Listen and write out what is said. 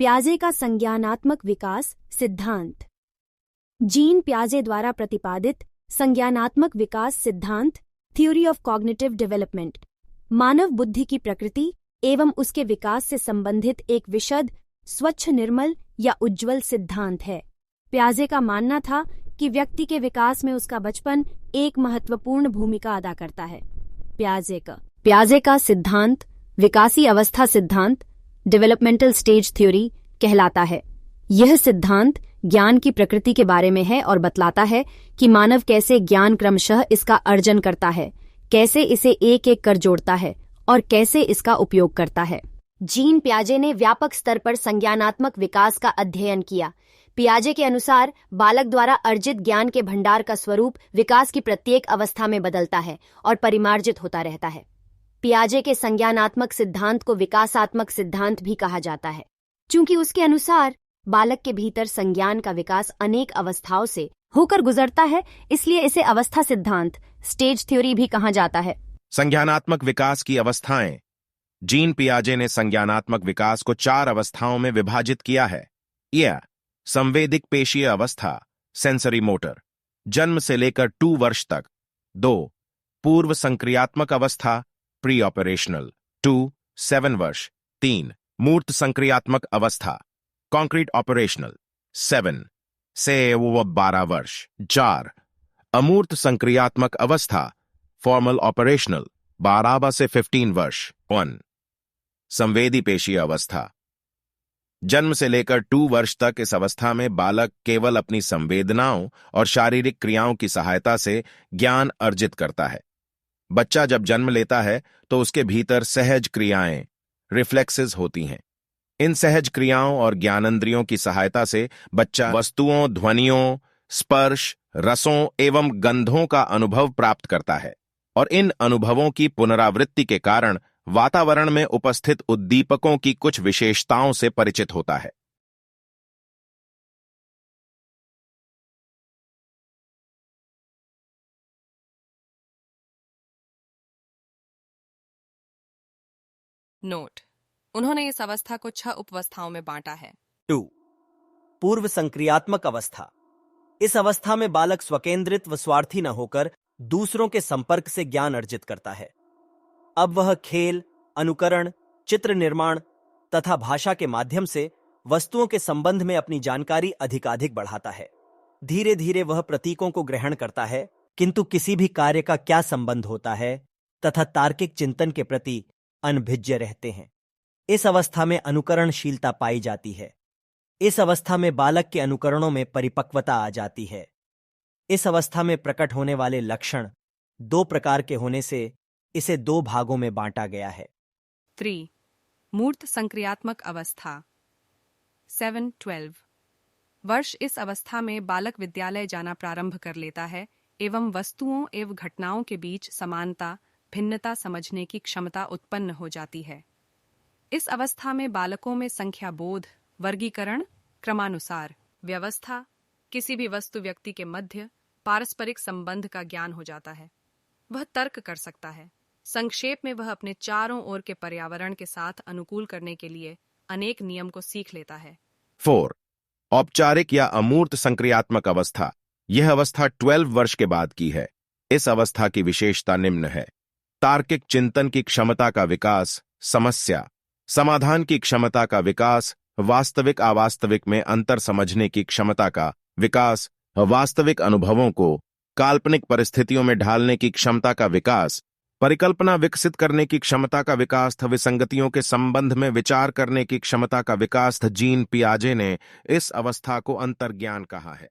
पियाजे का संज्ञानात्मक विकास सिद्धांत। जीन पियाजे द्वारा प्रतिपादित संज्ञानात्मक विकास सिद्धांत थ्योरी ऑफ कॉग्निटिव डेवलपमेंट मानव बुद्धि की प्रकृति एवं उसके विकास से संबंधित एक विशद, स्वच्छ, निर्मल या उज्ज्वल सिद्धांत है। पियाजे का मानना था कि व्यक्ति के विकास में उसका बचपन एक महत्वपूर्ण भूमिका अदा करता है। पियाजे का सिद्धांत विकासी अवस्था सिद्धांत डेवलपमेंटल स्टेज थ्योरी कहलाता है। यह सिद्धांत ज्ञान की प्रकृति के बारे में है और बतलाता है कि मानव कैसे ज्ञान क्रमशः इसका अर्जन करता है, कैसे इसे एक एक कर जोड़ता है और कैसे इसका उपयोग करता है। जीन पियाजे ने व्यापक स्तर पर संज्ञानात्मक विकास का अध्ययन किया। पियाजे के अनुसार बालक द्वारा अर्जित ज्ञान के भंडार का स्वरूप विकास की प्रत्येक अवस्था में बदलता है और परिमार्जित होता रहता है। पियाजे के संज्ञानात्मक सिद्धांत को विकासात्मक सिद्धांत भी कहा जाता है, क्योंकि उसके अनुसार बालक के भीतर संज्ञान का विकास अनेक अवस्थाओं से होकर गुजरता है, इसलिए इसे अवस्था सिद्धांत स्टेज थ्योरी भी कहा जाता है। संज्ञानात्मक विकास की अवस्थाएं। जीन पियाजे ने संज्ञानात्मक विकास को 4 अवस्थाओं में विभाजित किया है। यह संवेदिक पेशीय अवस्था सेंसरी मोटर जन्म से लेकर 2 वर्ष तक। 2 पूर्व संक्रियात्मक अवस्था प्री ऑपरेशनल 2 7 वर्ष। 3 मूर्त संक्रियात्मक अवस्था कॉन्क्रीट ऑपरेशनल 7 से 12 वर्ष। 4 अमूर्त संक्रियात्मक अवस्था फॉर्मल ऑपरेशनल 12 से 15 वर्ष। 1 संवेदी पेशीय अवस्था जन्म से लेकर 2 वर्ष तक। इस अवस्था में बालक केवल अपनी संवेदनाओं और शारीरिक क्रियाओं की सहायता से ज्ञान अर्जित करता है। बच्चा जब जन्म लेता है तो उसके भीतर सहज क्रियाएं रिफ्लेक्सेस होती हैं। इन सहज क्रियाओं और ज्ञानेंद्रियों की सहायता से बच्चा वस्तुओं, ध्वनियों, स्पर्श, रसों एवं गंधों का अनुभव प्राप्त करता है और इन अनुभवों की पुनरावृत्ति के कारण वातावरण में उपस्थित उद्दीपकों की कुछ विशेषताओं से परिचित होता है। नोट: उन्होंने इस अवस्था को 6 उपवस्थाओं में बांटा है। 2 पूर्व संक्रियात्मक अवस्था। इस अवस्था में बालक स्वकेंद्रित व स्वार्थी न होकर दूसरों के संपर्क से ज्ञान अर्जित करता है। अब वह खेल, अनुकरण, चित्र निर्माण तथा भाषा के माध्यम से वस्तुओं के संबंध में अपनी जानकारी अधिकाधिक बढ़ाता है। धीरे धीरे वह प्रतीकों को ग्रहण करता है, किंतु किसी भी कार्य का क्या संबंध होता है तथा तार्किक चिंतन के प्रति अनभिज्ञ रहते हैं। इस अवस्था में अनुकरणशीलता पाई जाती है। इस अवस्था में बालक के अनुकरणों में परिपक्वता आ जाती है। इस अवस्था में प्रकट होने वाले लक्षण 2 प्रकार के होने से इसे 2 भागों में बांटा गया है। 3 मूर्त संक्रियात्मक अवस्था 7-12 वर्ष। इस अवस्था में बालक विद्यालय जाना प्रारंभ कर लेता है एवं वस्तुओं एवं घटनाओं के बीच समानता, भिन्नता समझने की क्षमता उत्पन्न हो जाती है। इस अवस्था में बालकों में संख्या बोध, वर्गीकरण, क्रमानुसार व्यवस्था, किसी भी वस्तु व्यक्ति के मध्य पारस्परिक संबंध का ज्ञान हो जाता है। वह तर्क कर सकता है। संक्षेप में वह अपने चारों ओर के पर्यावरण के साथ अनुकूल करने के लिए अनेक नियम को सीख लेता है। 4 औपचारिक या अमूर्त संक्रियात्मक अवस्था। यह अवस्था 12 वर्ष के बाद की है। इस अवस्था की विशेषता निम्न है: तार्किक चिंतन की क्षमता का विकास, समस्या समाधान की क्षमता का विकास, वास्तविक अवास्तविक में अंतर समझने की क्षमता का विकास, वास्तविक अनुभवों को काल्पनिक परिस्थितियों में ढालने की क्षमता का विकास, परिकल्पना विकसित करने की क्षमता का विकास, विसंगतियों के संबंध में विचार करने की क्षमता का विकास। जीन पियाजे ने इस अवस्था को अंतर्ज्ञान कहा है।